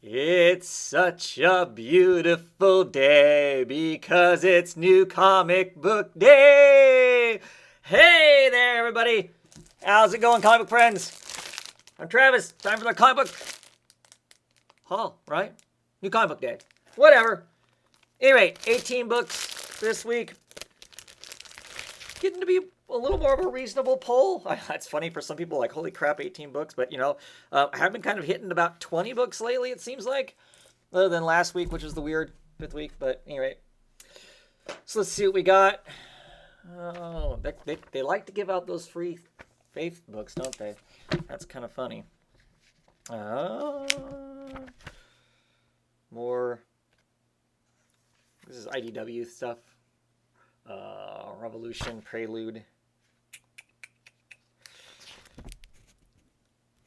It's such a beautiful day because it's new comic book day. Hey there, everybody. How's it going, comic book friends? I'm Travis. Time for the comic book haul, right? New comic book day. Whatever. Anyway, 18 books this week. Getting to be a little more of a reasonable poll. It's funny for some people, like, holy crap, 18 books. But, I have been kind of hitting about 20 books lately, it seems like. Other than last week, which was the weird 5th week. But anyway. So let's see what we got. Oh, they like to give out those free faith books, don't they? That's kind of funny. More. This is IDW stuff. Revolution, Prelude.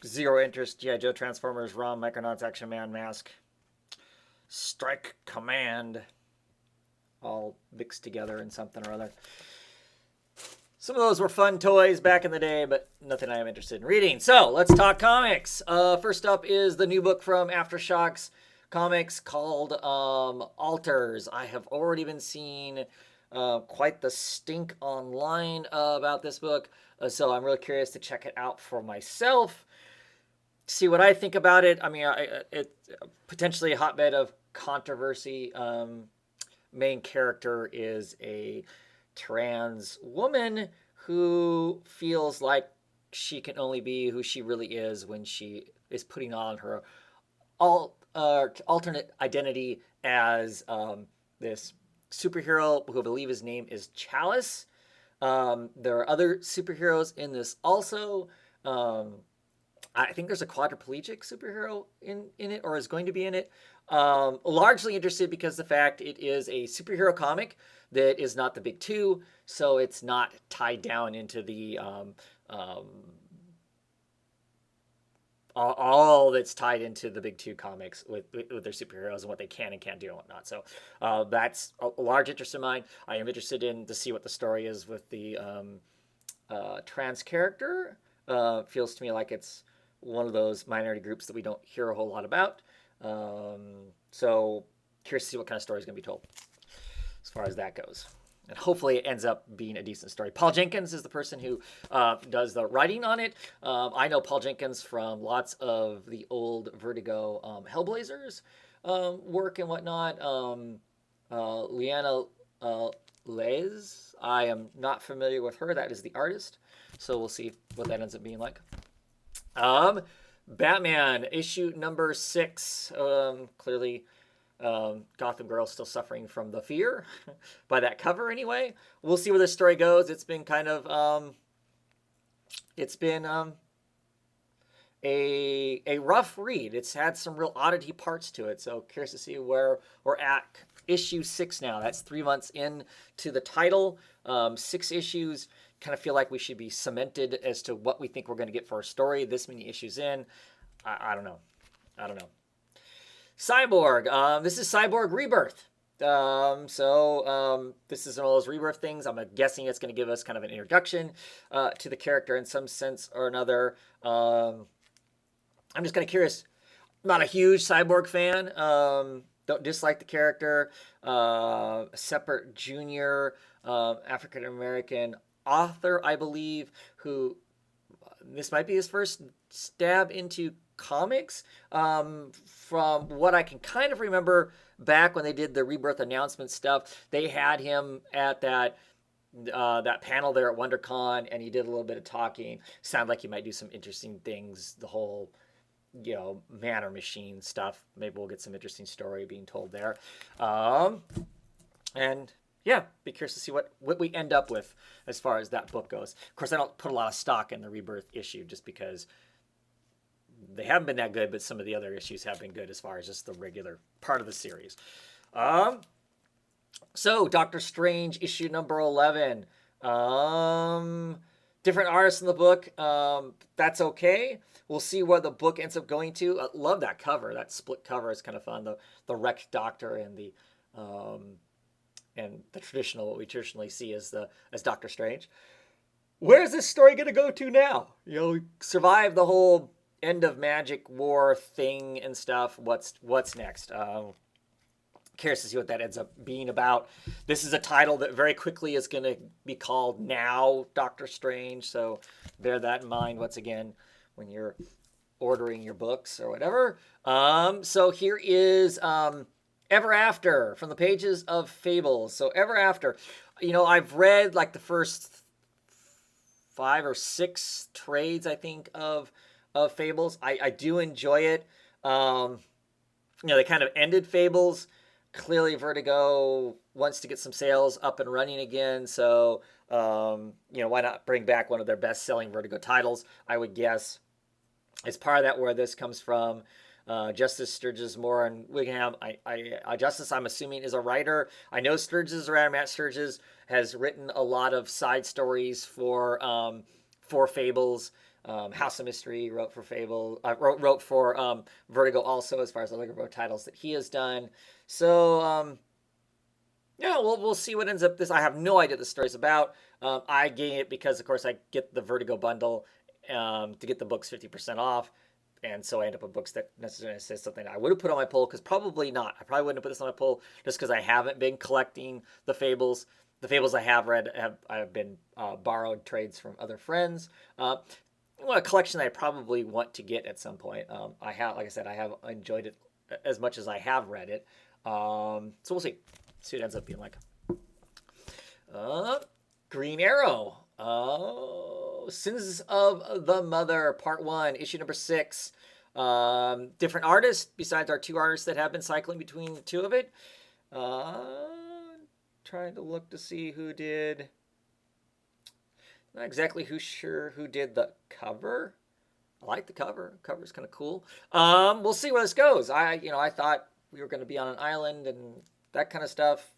Zero Interest, G.I. Joe, Transformers, ROM, Micronauts, Action Man, Mask. Strike Command. All mixed together in something or other. Some of those were fun toys back in the day, but nothing I am interested in reading. So, let's talk comics. First up is the new book from Aftershocks Comics called Alters. I have already been seeing quite the stink online about this book, so I'm really curious to check it out for myself, see what I think about it. I mean, it's potentially a hotbed of controversy. Main character is a trans woman who feels like she can only be who she really is when she is putting on her alternate identity as this superhero who I believe his name is Chalice. There are other superheroes in this also. I think there's a quadriplegic superhero in it, or is going to be in it. Largely interested because the fact it is a superhero comic that is not the big two, so it's not tied down into the all that's tied into the big two comics with their superheroes and what they can and can't do and whatnot. So that's a large interest of mine. I am interested in to see what the story is with the trans character. Feels to me like it's one of those minority groups that we don't hear a whole lot about. So curious to see what kind of story is going to be told as far as that goes. And hopefully it ends up being a decent story. Paul Jenkins is the person who does the writing on it. I know Paul Jenkins from lots of the old Vertigo Hellblazers work and whatnot. Liana Les, I am not familiar with her. That is the artist. So we'll see what that ends up being like. Batman, issue number 6. Clearly, Gotham Girl still suffering from the fear by that cover anyway. We'll see where this story goes. It's been kind of a rough read. It's had some real oddity parts to it, so curious to see where we're at. Issue 6 now. That's 3 months into the title. 6 issues. Kind of feel like we should be cemented as to what we think we're going to get for our story. This many issues in. I don't know. Cyborg. This is Cyborg Rebirth. This is one of those rebirth things. I'm guessing it's going to give us kind of an introduction to the character in some sense or another. I'm just kind of curious. I'm not a huge Cyborg fan. Don't dislike the character. Separate Junior, African American author, I believe, who this might be his first stab into comics. From what I can kind of remember back when they did the Rebirth announcement stuff, they had him at that panel there at WonderCon, and he did a little bit of talking. Sounded like he might do some interesting things. The whole, man or machine stuff. Maybe we'll get some interesting story being told there. And yeah, be curious to see what we end up with as far as that book goes. Of course, I don't put a lot of stock in the Rebirth issue just because they haven't been that good, but some of the other issues have been good as far as just the regular part of the series. So, Doctor Strange, issue number 11. Different artists in the book. That's okay. We'll see where the book ends up going to. I love that cover. That split cover is kind of fun. The wrecked Doctor and the traditional, what we traditionally see as Doctor Strange. Where's this story going to go to now? We survived the whole end of Magic War thing and stuff. What's next? Curious to see what that ends up being about. This is a title that very quickly is going to be called Now Doctor Strange, so bear that in mind once again when you're ordering your books or whatever. So here is Ever After from the pages of Fables. So Ever After, I've read like the first 5 or 6 trades, I think, of Fables. I do enjoy it. They kind of ended Fables. Clearly, Vertigo wants to get some sales up and running again. So, why not bring back one of their best-selling Vertigo titles? I would guess it's part of that where this comes from. Justice Sturges Moore and Wigham. Justice, I'm assuming, is a writer. I know Sturges is a writer. Matt Sturges has written a lot of side stories for Fables. House of Mystery wrote for Fable. Wrote for Vertigo also, as far as other titles that he has done. So we'll see what ends up. This I have no idea what the story's about. I gain it because, of course, I get the Vertigo bundle to get the books 50% off. And so I end up with books that necessarily says something I would have put on my poll, because probably not. I probably wouldn't have put this on my poll just because I haven't been collecting the Fables. The Fables I have read have been borrowed trades from other friends. A collection that I probably want to get at some point. I have, like I said, I have enjoyed it as much as I have read it. So we'll see. See what it ends up being like. Green Arrow. Sins of the Mother, Part 1, issue number 6. Different artists besides our 2 artists that have been cycling between the 2 of it. Trying to look to see who did. Not exactly sure who did the cover. I like the cover. The cover's kind of cool. We'll see where this goes. I thought we were going to be on an island and that kind of stuff.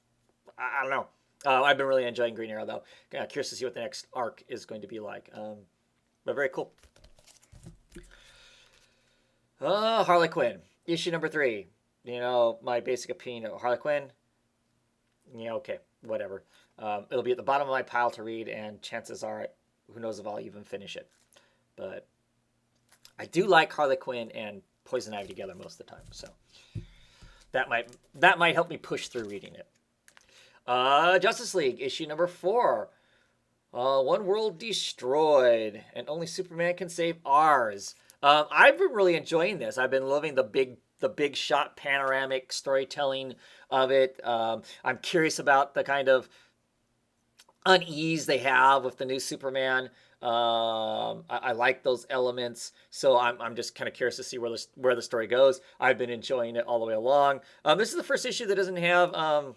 I don't know. I've been really enjoying Green Arrow, though. Curious to see what the next arc is going to be like. But very cool. Harley Quinn, issue number 3. My basic opinion of Harley Quinn. Yeah, okay, whatever. It'll be at the bottom of my pile to read, and chances are, who knows if I'll even finish it. But I do like Harley Quinn and Poison Ivy together most of the time, so that might help me push through reading it. Justice League, issue number 4. One world destroyed, and only Superman can save ours. I've been really enjoying this. I've been loving the big shot panoramic storytelling of it. I'm curious about the kind of unease they have with the new Superman. I like those elements, so I'm just kind of curious to see where the story goes. I've been enjoying it all the way along. This is the first issue that doesn't have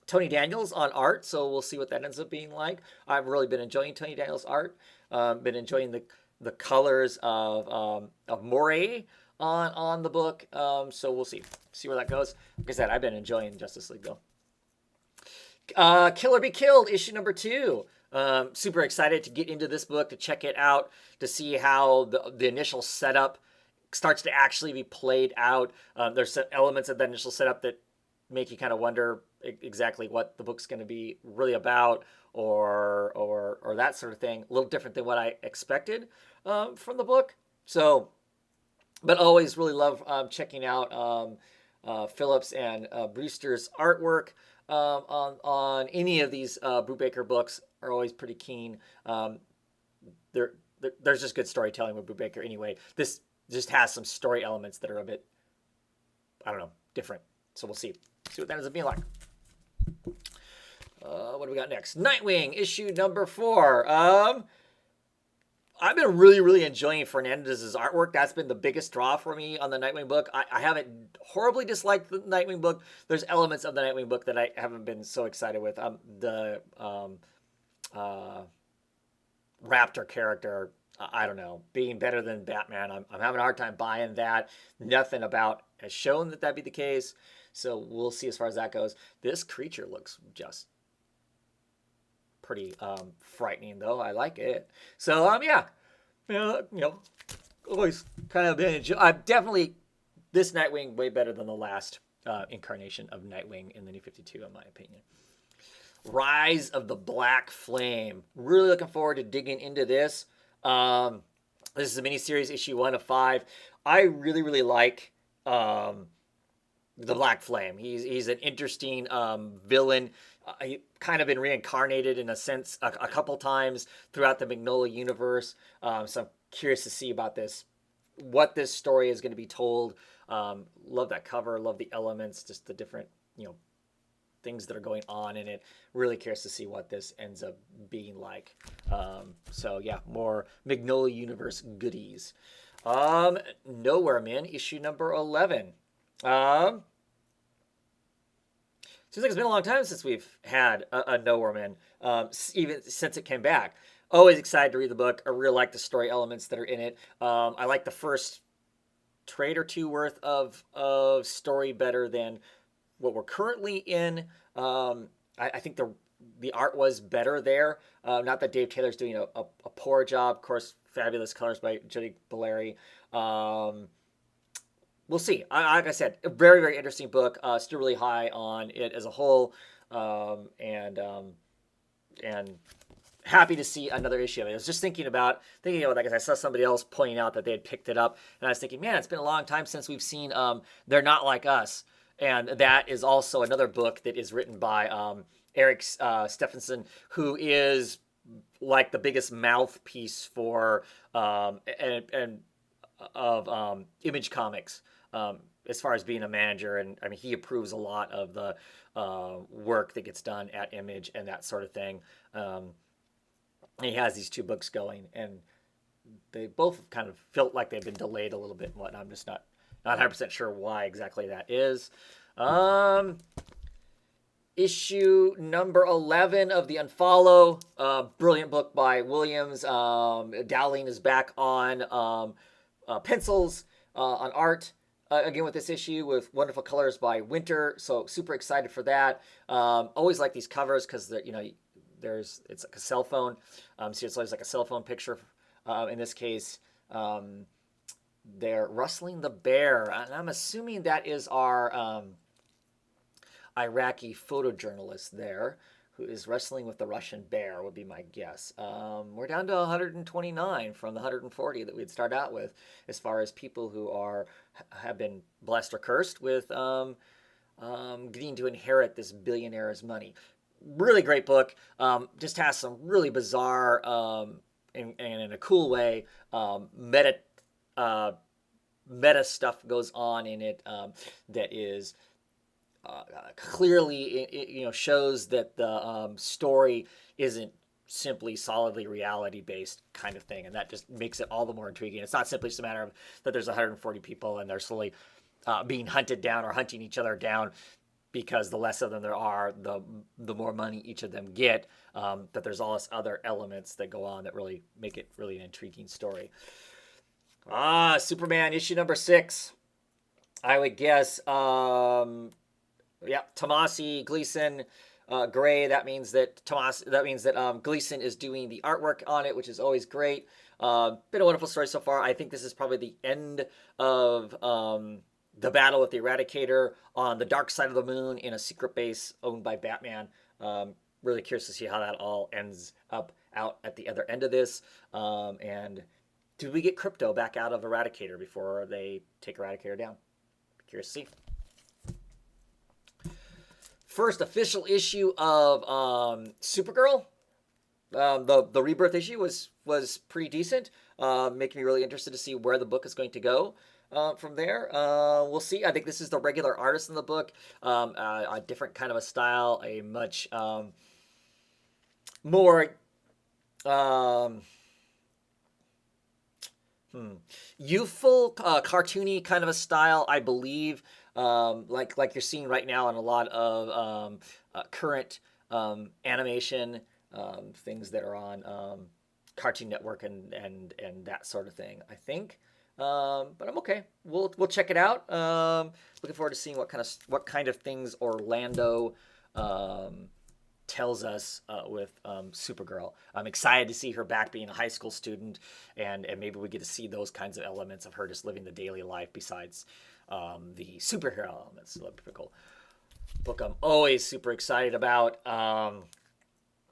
Tony Daniels on art, so we'll see what that ends up being like. I've really been enjoying Tony Daniels' art. Been enjoying the colors of Moray on the book. So we'll see where that goes. Like I said, I've been enjoying Justice League though. Kill or Be Killed, issue number 2. Super excited to get into this book, to check it out, to see how the initial setup starts to actually be played out. There's some elements of that initial setup that make you kind of wonder exactly what the book's going to be really about, or that sort of thing. A little different than what I expected from the book. So, but always really love checking out Phillips and Brewster's artwork on any of these Brubaker books. Are always pretty keen. There's just good storytelling with Brubaker anyway. This just has some story elements that are a bit, I don't know, different. So we'll see what that ends up being like. What do we got next? Nightwing, issue number 4. I've been really enjoying Fernandez's artwork. That's been the biggest draw for me on the Nightwing book. I haven't horribly disliked the Nightwing book. There's elements of the Nightwing book that I haven't been so excited with. The Raptor character, I don't know, being better than Batman. I'm having a hard time buying that. Nothing about has shown that that'd be the case. So we'll see as far as that goes. This creature looks just pretty frightening, though. I like it. So yeah, always kind of been. I'm definitely this Nightwing way better than the last incarnation of Nightwing in the New 52, in my opinion. Rise of the Black Flame. Really looking forward to digging into this. This is a miniseries, issue 1 of 5. I really, really like the Black Flame. He's an interesting villain. He kind of been reincarnated in a sense a couple times throughout the Magnolia universe. So I'm curious to see about this, what this story is going to be told. Love that cover. Love the elements, just the different things that are going on in it. Really curious to see what this ends up being like. So yeah, more Magnolia universe goodies. Nowhere Men, issue number 11. Seems like it's been a long time since we've had a Nowhere Man, even since it came back. Always excited to read the book. I really like the story elements that are in it. I like the first trade or two worth of story better than what we're currently in. I think the art was better there. Not that Dave Taylor's doing a poor job. Of course, fabulous colors by Jody Balleri. We'll see. Like I said, a very, very interesting book. Still really high on it as a whole, and happy to see another issue of it. I was just thinking about like I saw somebody else pointing out that they had picked it up, and I was thinking, man, it's been a long time since we've seen They're Not Like Us, and that is also another book that is written by Eric Stephenson, who is like the biggest mouthpiece for of Image Comics, as far as being a manager. And I mean, he approves a lot of the work that gets done at Image and that sort of thing. And he has these two books going, and they both kind of felt like they've been delayed a little bit and whatnot. I'm just not 100% sure why exactly that is. Issue number 11 of The Unfollow, brilliant book by Williams. Dowling is back on pencils, on art, again with this issue, with wonderful colors by Winter. So super excited for that. Always like these covers because it's like a cell phone. So it's always like a cell phone picture. In this case, they're rustling the bear, and I'm assuming that is our Iraqi photojournalist there, who is wrestling with the Russian bear, would be my guess. We're down to 129 from the 140 that we'd start out with, as far as people who have been blessed or cursed with getting to inherit this billionaire's money. Really great book. Just has some really bizarre and in a cool way meta stuff goes on in it that is clearly shows that the story isn't simply solidly reality based kind of thing, and that just makes it all the more intriguing. It's not simply just a matter of that there's 140 people and they're slowly being hunted down or hunting each other down, because the less of them there are, the more money each of them get. That there's all this other elements that go on that really make it really an intriguing story. Superman issue number 6. I would guess, Tomasi, Gleason, Gray. That means that Gleason is doing the artwork on it, which is always great. Been a wonderful story so far. I think this is probably the end of the battle with the Eradicator on the dark side of the moon in a secret base owned by Batman. Really curious to see how that all ends up out at the other end of this. And do we get Crypto back out of Eradicator before they take Eradicator down? Curious to see. First official issue of Supergirl. The rebirth issue was pretty decent, making me really interested to see where the book is going to go from there. We'll see. I think this is the regular artist in the book, a different kind of a style, a much more youthful, cartoony kind of a style, I believe. Like you're seeing right now in a lot of current animation, things that are on Cartoon Network and that sort of thing, I think. But I'm okay. We'll check it out. Looking forward to seeing what kind of things Orlando tells us with Supergirl. I'm excited to see her back being a high school student, and maybe we get to see those kinds of elements of her just living the daily life besides the superhero elements. So that'd be pretty cool. Book I'm always super excited about.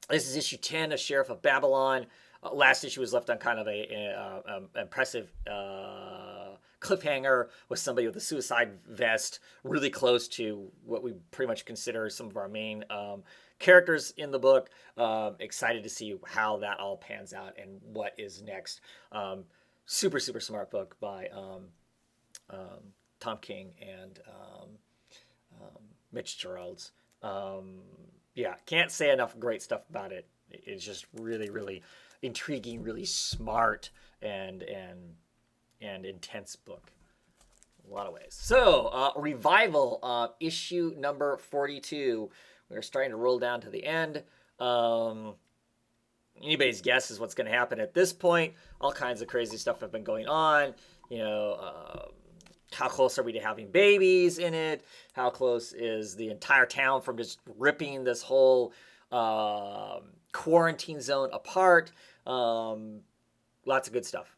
This is issue 10 of Sheriff of Babylon. last issue was left on kind of impressive cliffhanger with somebody with a suicide vest, really close to what we pretty much consider some of our main characters in the book. Excited to see how that all pans out and what is next. Super smart book by Tom King and Mitch Geralds. Yeah, can't say enough great stuff about it. It's just really intriguing, really smart, and intense book. A lot of ways. So, Revival, issue number 42. We're starting to roll down to the end. Anybody's guess is what's going to happen at this point. All kinds of crazy stuff have been going on. How close are we to having babies in it? How close is the entire town from just ripping this whole quarantine zone apart? Lots of good stuff.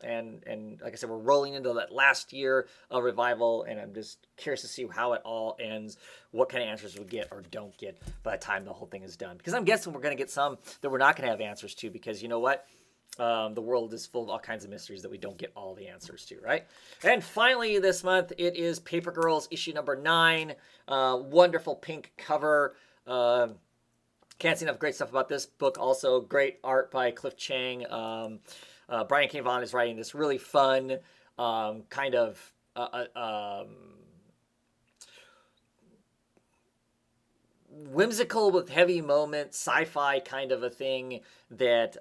And like I said, we're rolling into that last year of Revival, and I'm just curious to see how it all ends, what kind of answers we get or don't get by the time the whole thing is done. Because I'm guessing we're going to get some that we're not going to have answers to, because you know what? The world is full of all kinds of mysteries that we don't get all the answers to, right? And finally this month, it is Paper Girls issue number 9. Wonderful pink cover. Can't say enough great stuff about this book. Also, great art by Cliff Chang. Brian K. Vaughan is writing this really fun, kind of whimsical with heavy moments, sci-fi kind of a thing that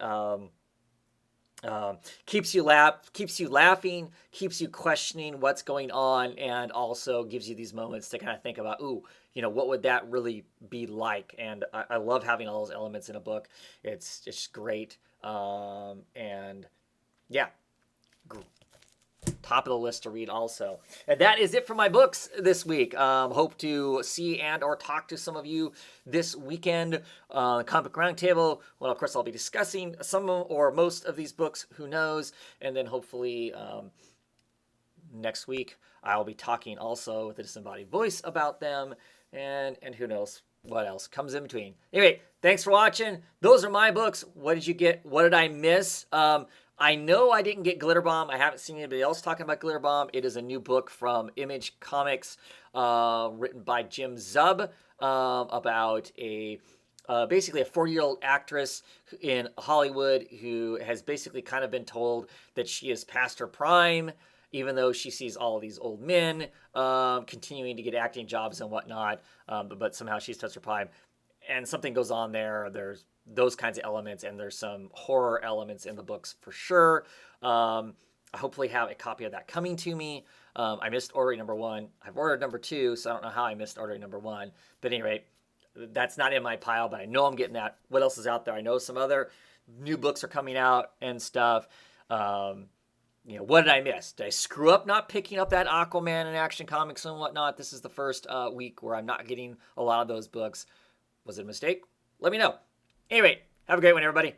keeps you laughing, keeps you questioning what's going on, and also gives you these moments to kind of think about, what would that really be like? And I love having all those elements in a book. It's just great. And yeah, top of the list to read also. And that is it for my books this week. Hope to see and or talk to some of you this weekend. Comic Roundtable. Well, of course, I'll be discussing some or most of these books. Who knows? And then hopefully next week I'll be talking also with a disembodied voice about them. And who knows what else comes in between. Anyway, thanks for watching. Those are my books. What did you get? What did I miss? I know I didn't get Glitter Bomb. I haven't seen anybody else talking about Glitter Bomb. It is a new book from Image Comics, written by Jim Zub, about basically a 40-year-old actress in Hollywood who has basically kind of been told that she is past her prime, even though she sees all of these old men continuing to get acting jobs and whatnot, but somehow she's touched her prime. And something goes on there. There's those kinds of elements, and there's some horror elements in the books for sure. I hopefully have a copy of that coming to me. I missed ordering number 1. I've ordered number 2, so I don't know how I missed ordering number 1. But at any rate, that's not in my pile, but I know I'm getting that. What else is out there? I know some other new books are coming out and stuff. What did I miss? Did I screw up not picking up that Aquaman and Action Comics and whatnot? This is the first week where I'm not getting a lot of those books. Was it a mistake? Let me know. Anyway, have a great one, everybody.